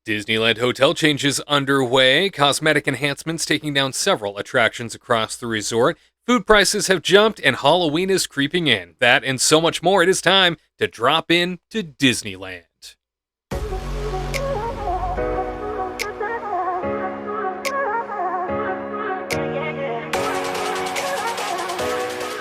Disneyland hotel changes underway, cosmetic enhancements taking down several attractions across the resort. Food prices have jumped and Halloween is creeping in. That and so much more. It is time to drop in to Disneyland.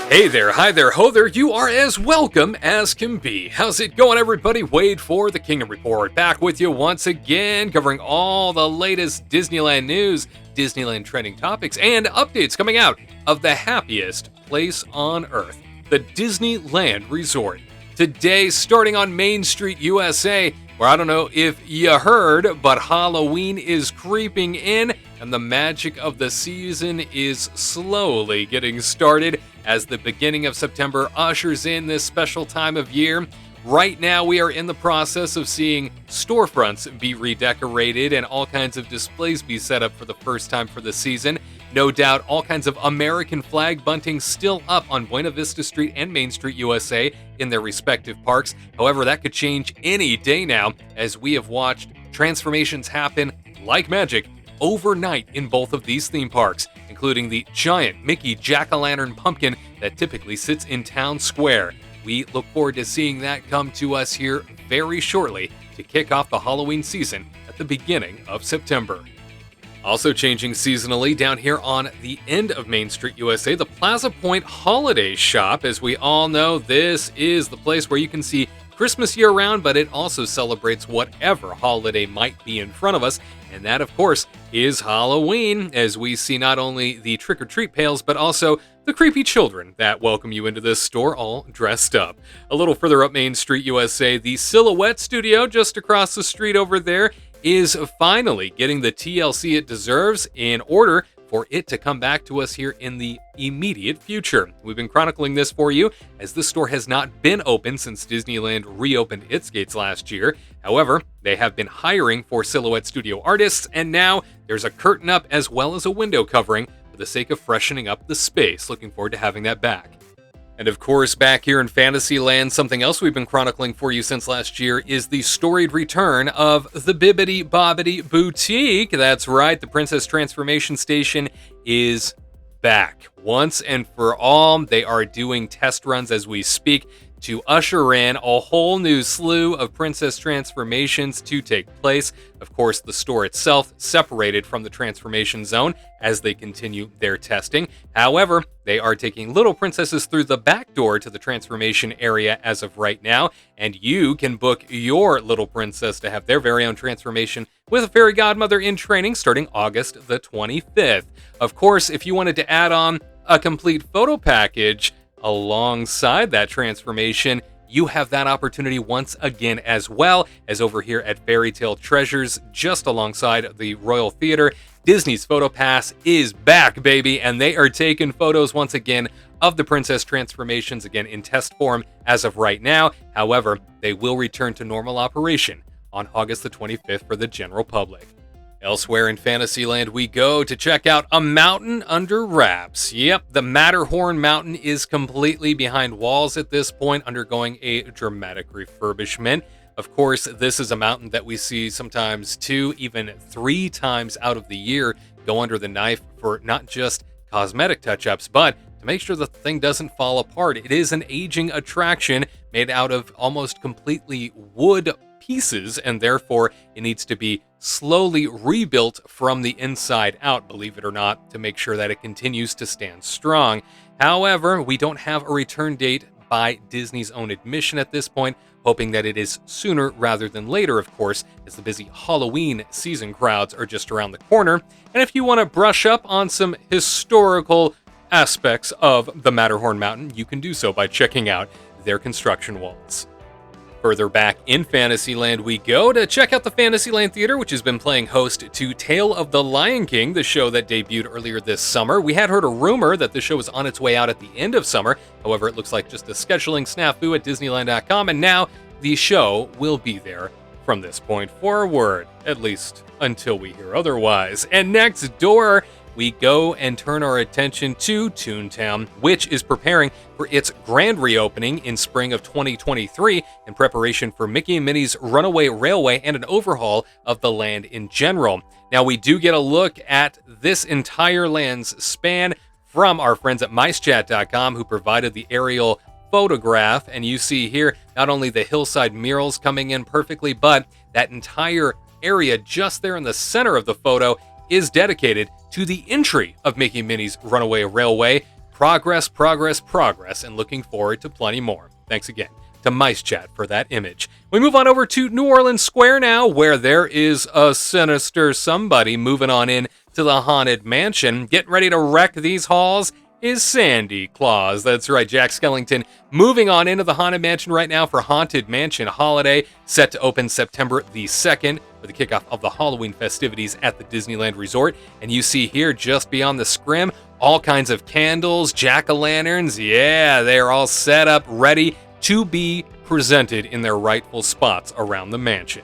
Hey there, hi there, ho there, you are as welcome as can be. How's it going, everybody? Wade for the Kingdom Report, back with you once again, covering all the latest Disneyland news, Disneyland trending topics, and updates coming out of the happiest place on Earth, the Disneyland Resort. Today, starting on Main Street, USA, where I don't know if you heard, but Halloween is creeping in, and the magic of the season is slowly getting started as the beginning of September ushers in this special time of year. Right now, we are in the process of seeing storefronts be redecorated and all kinds of displays be set up for the first time for the season. No doubt, all kinds of American flag bunting still up on Buena Vista Street and Main Street, USA in their respective parks. However, that could change any day now, as we have watched transformations happen like magic overnight in both of these theme parks, including the giant Mickey Jack-o'-lantern pumpkin that typically sits in Town Square. We look forward to seeing that come to us here very shortly to kick off the Halloween season at the beginning of September. Also changing seasonally down here on the end of Main Street, USA, the Plaza Point Holiday Shop. As we all know, this is the place where you can see Christmas year-round, but it also celebrates whatever holiday might be in front of us, and that, of course, is Halloween, as we see not only the trick-or-treat pails, but also the creepy children that welcome you into this store all dressed up. A little further up Main Street, USA, the Silhouette Studio just across the street over there is finally getting the TLC it deserves in order for it to come back to us here in the immediate future. We've been chronicling this for you, as this store has not been open since Disneyland reopened its gates last year. However, they have been hiring for Silhouette Studio artists, and now there's a curtain up as well as a window covering for the sake of freshening up the space. Looking forward to having that back. And of course, back here in Fantasyland, something else we've been chronicling for you since last year is the storied return of the Bibbidi Bobbidi Boutique. That's right, the Princess Transformation Station is back. Once and for all, they are doing test runs as we speak to usher in a whole new slew of princess transformations to take place. Of course, the store itself separated from the transformation zone as they continue their testing. However, they are taking little princesses through the back door to the transformation area as of right now, and you can book your little princess to have their very own transformation with a fairy godmother in training starting August the 25th. Of course, if you wanted to add on a complete photo package alongside that transformation, you have that opportunity once again, as well as over here at Fairy Tale Treasures, just alongside the Royal Theater. Disney's Photo Pass is back, baby, and they are taking photos once again of the princess transformations, again in test form as of right now. However, they will return to normal operation on August the 25th for the general public. Elsewhere in Fantasyland we go to check out a mountain under wraps. Yep, the Matterhorn Mountain is completely behind walls at this point, undergoing a dramatic refurbishment. Of course, this is a mountain that we see sometimes 2, even 3 times out of the year go under the knife for not just cosmetic touch-ups, but to make sure the thing doesn't fall apart. It is an aging attraction made out of almost completely wood pieces, and therefore it needs to be slowly rebuilt from the inside out, believe it or not, to make sure that it continues to stand strong. However, we don't have a return date by Disney's own admission at this point, hoping that it is sooner rather than later, of course, as the busy Halloween season crowds are just around the corner. And if you want to brush up on some historical aspects of the Matterhorn Mountain, you can do so by checking out their construction walls. Further back in Fantasyland we go to check out the Fantasyland Theater, which has been playing host to Tale of the Lion King, the show that debuted earlier this summer. We had heard a rumor that the show was on its way out at the end of summer. However, it looks like just a scheduling snafu at Disneyland.com, and now the show will be there from this point forward, at least until we hear otherwise. And next door, we go and turn our attention to Toontown, which is preparing for its grand reopening in spring of 2023 in preparation for Mickey and Minnie's Runaway Railway and an overhaul of the land in general. Now, we do get a look at this entire land's span from our friends at micechat.com, who provided the aerial photograph, and you see here not only the hillside murals coming in perfectly, but that entire area just there in the center of the photo is dedicated to the entry of Mickey and Minnie's Runaway Railway. Progress, progress, progress, and looking forward to plenty more. Thanks again to MiceChat for that image. We move on over to New Orleans Square now, where there is a sinister somebody moving on in to the Haunted Mansion. Getting ready to wreck these halls is Sandy Claus. That's right, Jack Skellington moving on into the Haunted Mansion right now for Haunted Mansion Holiday, set to open September the 2nd for the kickoff of the Halloween festivities at the Disneyland Resort. And you see here, just beyond the scrim, all kinds of candles, jack-o'-lanterns. Yeah, they're all set up, ready to be presented in their rightful spots around the mansion.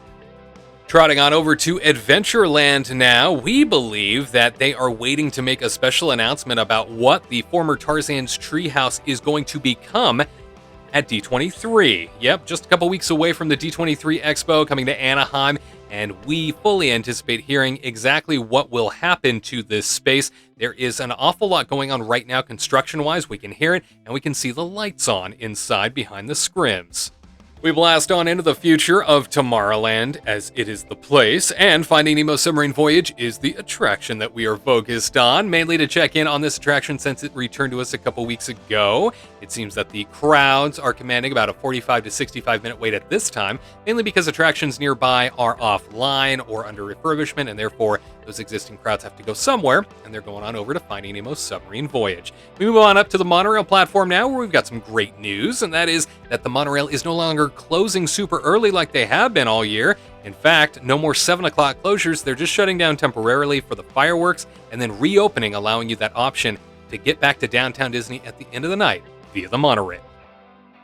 Trotting on over to Adventureland now, we believe that they are waiting to make a special announcement about what the former Tarzan's Treehouse is going to become at D23. Yep, just a couple weeks away from the D23 Expo coming to Anaheim, and we fully anticipate hearing exactly what will happen to this space. There is an awful lot going on right now construction-wise. We can hear it, and we can see the lights on inside behind the scrims. We blast on into the future of Tomorrowland, as it is the place, and Finding Nemo Submarine Voyage is the attraction that we are focused on, mainly to check in on this attraction since it returned to us a couple weeks ago. It seems that the crowds are commanding about a 45 to 65 minute wait at this time, mainly because attractions nearby are offline or under refurbishment, and therefore those existing crowds have to go somewhere, and they're going on over to Finding Nemo Submarine Voyage. We move on up to the monorail platform now, where we've got some great news, and that is that the monorail is no longer closing super early like they have been all year. In fact, no more 7 o'clock closures. They're just shutting down temporarily for the fireworks and then reopening, allowing you that option to get back to downtown Disney at the end of the night via the monorail.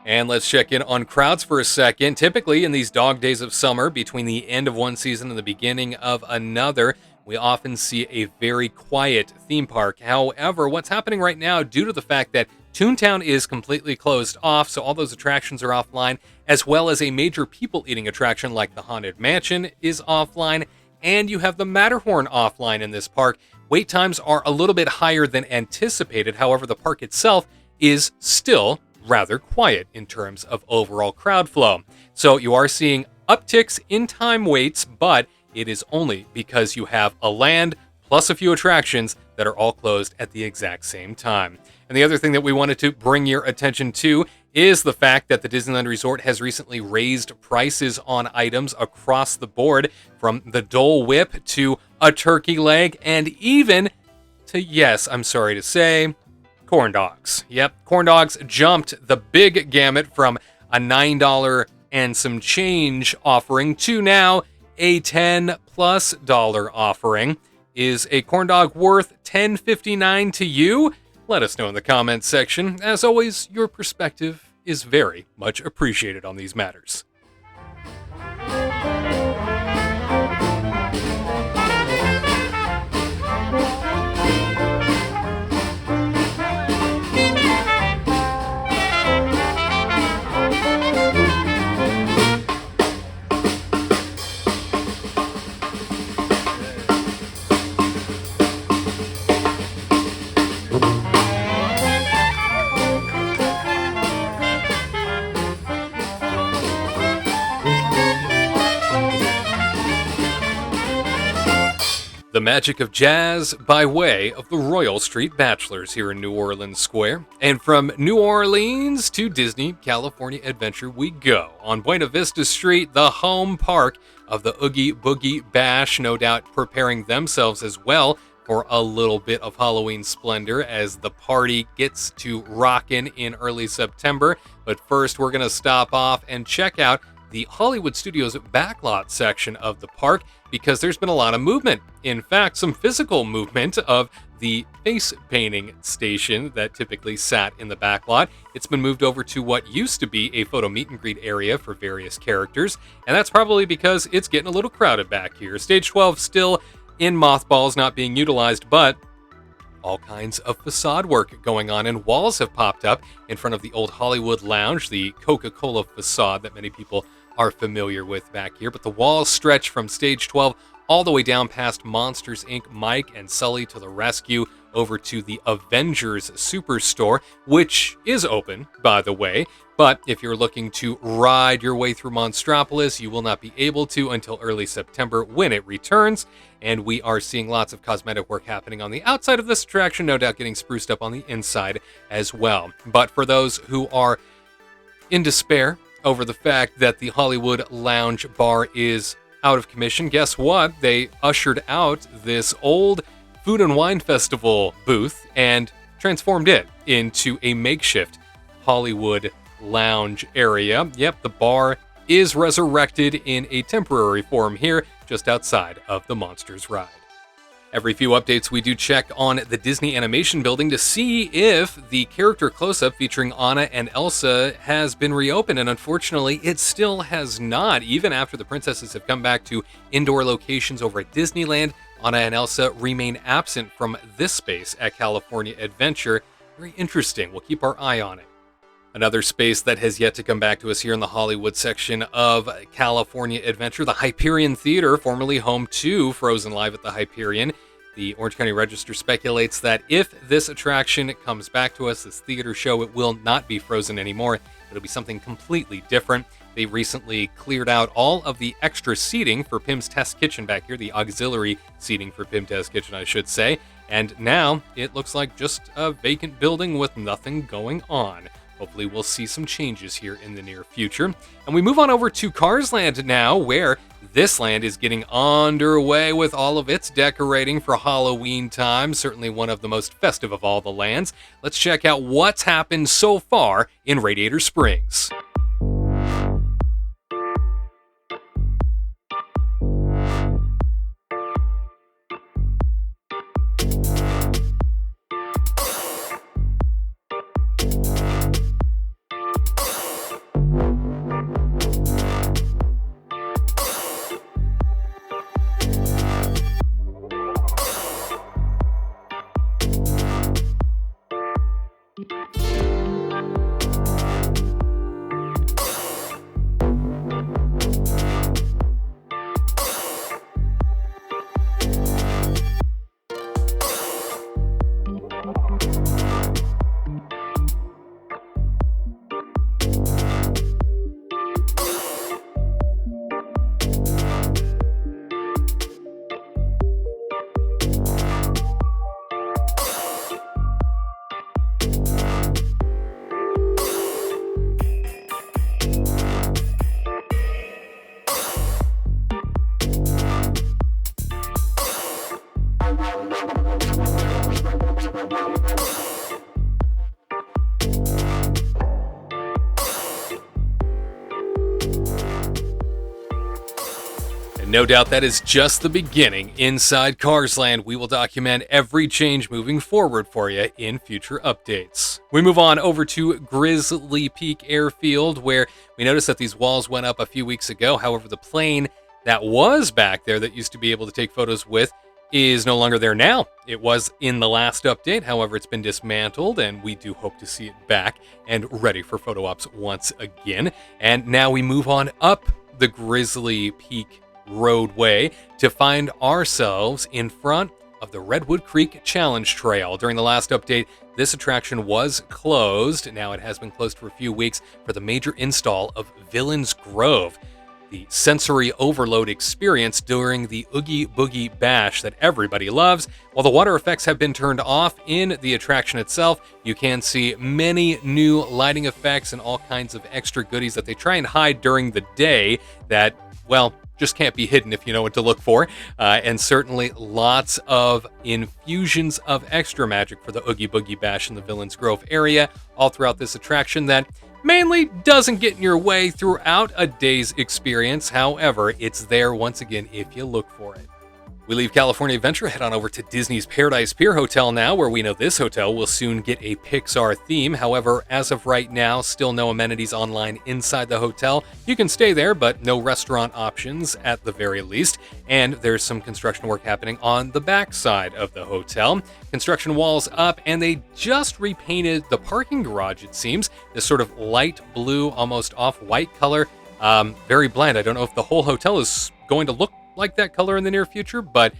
And let's check in on crowds for a second. Typically, in these dog days of summer, between the end of one season and the beginning of another, we often see a very quiet theme park. However, what's happening right now, due to the fact that Toontown is completely closed off, so all those attractions are offline, as well as a major people-eating attraction like the Haunted Mansion is offline, and you have the Matterhorn offline in this park. Wait times are a little bit higher than anticipated. However, the park itself is still rather quiet in terms of overall crowd flow. So you are seeing upticks in time waits, but it is only because you have a land plus a few attractions that are all closed at the exact same time. And the other thing that we wanted to bring your attention to is the fact that the Disneyland Resort has recently raised prices on items across the board, from the Dole Whip to a turkey leg, and even to, yes, I'm sorry to say, corn dogs. Yep, corn dogs jumped the big gamut from a $9 and some change offering to now a $10+ offering. Is a corn dog worth $10.59 to you? Let us know in the comments section. As always, your perspective is very much appreciated on these matters. The magic of jazz by way of the Royal Street Bachelors here in New Orleans Square. And from New Orleans to Disney California Adventure we go. On Buena Vista Street, the home park of the Oogie Boogie Bash, no doubt preparing themselves as well for a little bit of Halloween splendor as the party gets to rockin' in early September. But first, we're going to stop off and check out the Hollywood Studios Backlot section of the park, because there's been a lot of movement. In fact, some physical movement of the face painting station that typically sat in the backlot. It's been moved over to what used to be a photo meet and greet area for various characters, and that's probably because it's getting a little crowded back here. Stage 12 still in mothballs, not being utilized, but all kinds of facade work going on, and walls have popped up in front of the old Hollywood Lounge, the Coca-Cola facade that many people are familiar with back here. But the walls stretch from stage 12 all the way down past Monsters, Inc., Mike and Sully to the Rescue, over to the Avengers Superstore, which is open, by the way. But if you're looking to ride your way through Monstropolis, you will not be able to until early September when it returns. And we are seeing lots of cosmetic work happening on the outside of this attraction, no doubt getting spruced up on the inside as well. But for those who are in despair over the fact that the Hollywood Lounge bar is out of commission, guess what? They ushered out this old Food and Wine Festival booth and transformed it into a makeshift Hollywood Lounge area. Yep, the bar is resurrected in a temporary form here, just outside of the Monsters ride. Every few updates, we do check on the Disney Animation Building to see if the character close-up featuring Anna and Elsa has been reopened, and unfortunately, it still has not. Even after the princesses have come back to indoor locations over at Disneyland, Anna and Elsa remain absent from this space at California Adventure. Very interesting. We'll keep our eye on it. Another space that has yet to come back to us here in the Hollywood section of California Adventure, the Hyperion Theater, formerly home to Frozen Live at the Hyperion. The Orange County Register speculates that if this attraction comes back to us, this theater show, it will not be Frozen anymore. It'll be something completely different. They recently cleared out all of the extra seating for Pym's Test Kitchen back here, the auxiliary seating for Pym Test Kitchen, I should say. And now it looks like just a vacant building with nothing going on. Hopefully we'll see some changes here in the near future. And we move on over to Cars Land now, where this land is getting underway with all of its decorating for Halloween time. Certainly one of the most festive of all the lands. Let's check out what's happened so far in Radiator Springs. No doubt that is just the beginning. Inside Cars Land, we will document every change moving forward for you in future updates. We move on over to Grizzly Peak Airfield, where we noticed that these walls went up a few weeks ago. However, the plane that was back there that used to be able to take photos with is no longer there now. It was in the last update. However, it's been dismantled, and we do hope to see it back and ready for photo ops once again. And now we move on up the Grizzly Peak roadway to find ourselves in front of the Redwood Creek Challenge Trail. During the last update, this attraction was closed. Now it has been closed for a few weeks for the major install of Villain's Grove, the sensory overload experience during the Oogie Boogie Bash that everybody loves. While the water effects have been turned off in the attraction itself, you can see many new lighting effects and all kinds of extra goodies that they try and hide during the day that, well, just can't be hidden if you know what to look for. And certainly lots of infusions of extra magic for the Oogie Boogie Bash in the Villains Grove area all throughout this attraction that mainly doesn't get in your way throughout a day's experience. However, it's there once again if you look for it. We leave California Adventure, head on over to Disney's Paradise Pier Hotel now, where we know this hotel will soon get a Pixar theme. However, as of right now, still no amenities online inside the hotel. You can stay there, but no restaurant options at the very least. And there's some construction work happening on the back side of the hotel. Construction walls up, and they just repainted the parking garage, it seems. This sort of light blue, almost off-white color. Very bland. I don't know if the whole hotel is going to look like that color in the near future, but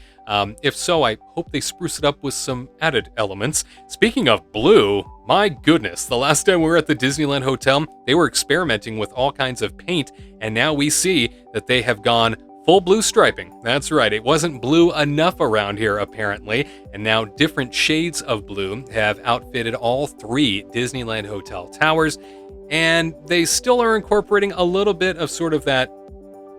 if so, I hope they spruce it up with some added elements. Speaking of blue, my goodness, the last time we were at the Disneyland Hotel, they were experimenting with all kinds of paint, and now we see that they have gone full blue striping. That's right, it wasn't blue enough around here apparently, and now different shades of blue have outfitted all 3 Disneyland Hotel towers, and they still are incorporating a little bit of sort of that,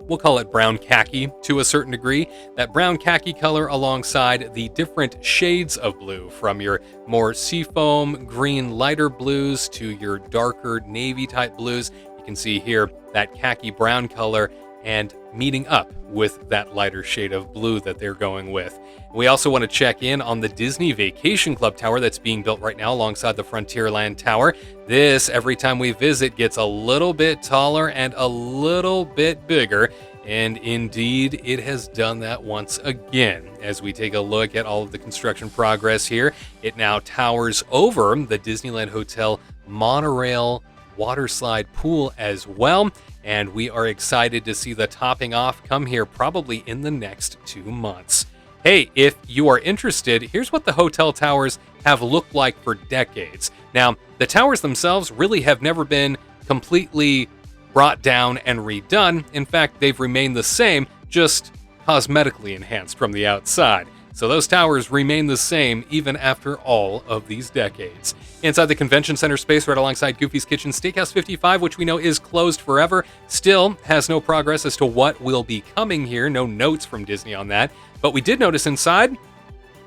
we'll call it brown khaki to a certain degree. That brown khaki color alongside the different shades of blue, from your more seafoam green lighter blues to your darker navy type blues. You can see here that khaki brown color and meeting up with that lighter shade of blue that they're going with. We also want to check in on the Disney Vacation Club Tower that's being built right now alongside the Frontierland Tower. This, every time we visit, gets a little bit taller and a little bit bigger. And indeed, it has done that once again. As we take a look at all of the construction progress here, it now towers over the Disneyland Hotel monorail waterslide pool as well. And we are excited to see the topping off come here probably in the next 2 months. Hey, if you are interested, here's what the hotel towers have looked like for decades. Now, the towers themselves really have never been completely brought down and redone. In fact, they've remained the same, just cosmetically enhanced from the outside. So those towers remain the same even after all of these decades. Inside the convention center space, right alongside Goofy's Kitchen, Steakhouse 55, which we know is closed forever, still has no progress as to what will be coming here. No notes from Disney on that. But we did notice inside,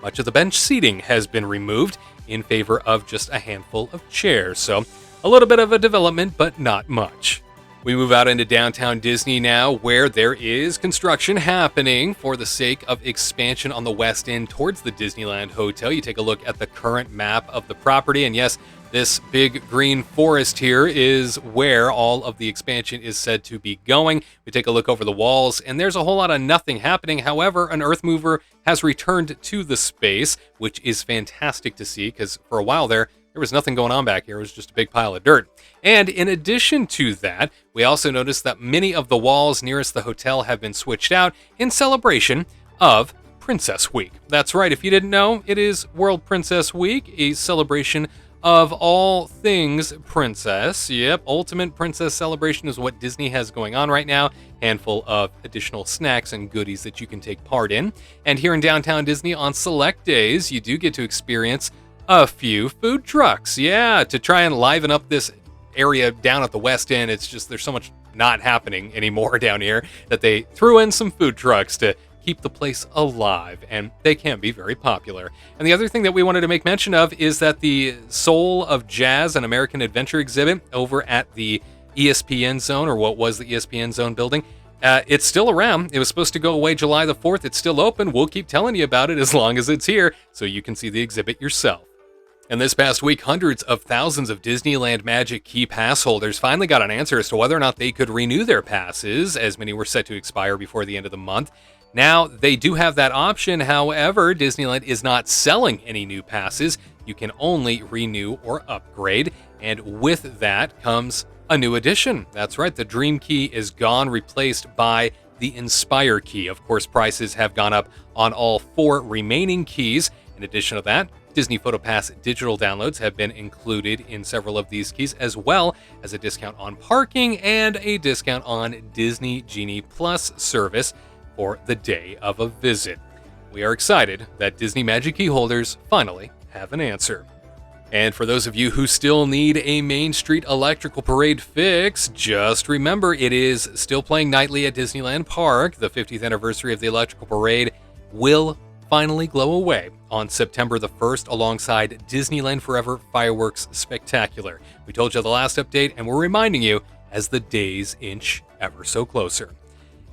much of the bench seating has been removed in favor of just a handful of chairs. So a little bit of a development, but not much. We move out into downtown Disney now, where there is construction happening for the sake of expansion on the west end towards the Disneyland Hotel. You take a look at the current map of the property, and yes, this big green forest here is where all of the expansion is said to be going. We take a look over the walls, and there's a whole lot of nothing happening. However, an earth mover has returned to the space, which is fantastic to see, because for a while there was nothing going on back here. It was just a big pile of dirt. And in addition to that, we also noticed that many of the walls nearest the hotel have been switched out in celebration of Princess Week. That's right, if you didn't know, it is World Princess Week, a celebration of all things princess. Yep, ultimate princess celebration is what Disney has going on right now. Handful of additional snacks and goodies that you can take part in. And here in downtown Disney on select days, you do get to experience a few food trucks. Yeah, to try and liven up this area down at the west end. It's just, there's so much not happening anymore down here that they threw in some food trucks to keep the place alive, and they can be very popular. And the other thing that we wanted to make mention of is that the Soul of Jazz and American Adventure exhibit over at the ESPN Zone, or what was the ESPN Zone building, it's still around. It was supposed to go away July the 4th. It's still open. We'll keep telling you about it as long as it's here, so you can see the exhibit yourself. And this past week, hundreds of thousands of Disneyland Magic Key pass holders finally got an answer as to whether or not they could renew their passes, as many were set to expire before the end of the month. Now, they do have that option. However, Disneyland is not selling any new passes. You can only renew or upgrade. And with that comes a new addition. That's right, the Dream Key is gone, replaced by the Inspire Key. Of course, prices have gone up on all 4 remaining keys. In addition to that, Disney PhotoPass digital downloads have been included in several of these keys, as well as a discount on parking and a discount on Disney Genie Plus service for the day of a visit. We are excited that Disney Magic Key holders finally have an answer. And for those of you who still need a Main Street Electrical Parade fix, just remember it is still playing nightly at Disneyland Park. The 50th anniversary of the Electrical Parade will finally glow away on September the 1st alongside Disneyland Forever Fireworks Spectacular. We told you the last update, and we're reminding you as the days inch ever so closer.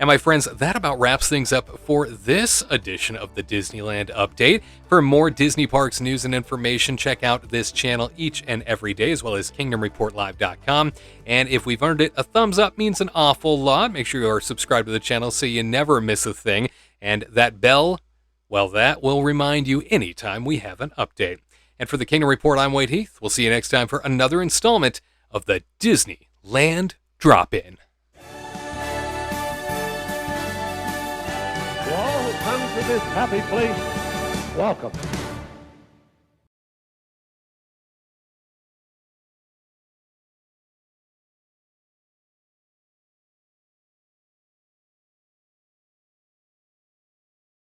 And my friends, that about wraps things up for this edition of the Disneyland Update. For more Disney Parks news and information, check out this channel each and every day, as well as KingdomReportLive.com. And if we've earned it, a thumbs up means an awful lot. Make sure you are subscribed to the channel so you never miss a thing. And that bell, well, that will remind you anytime we have an update. And for the Kingdom Report, I'm Wade Heath. We'll see you next time for another installment of the Disneyland Drop-In. To all who come to this happy place, welcome.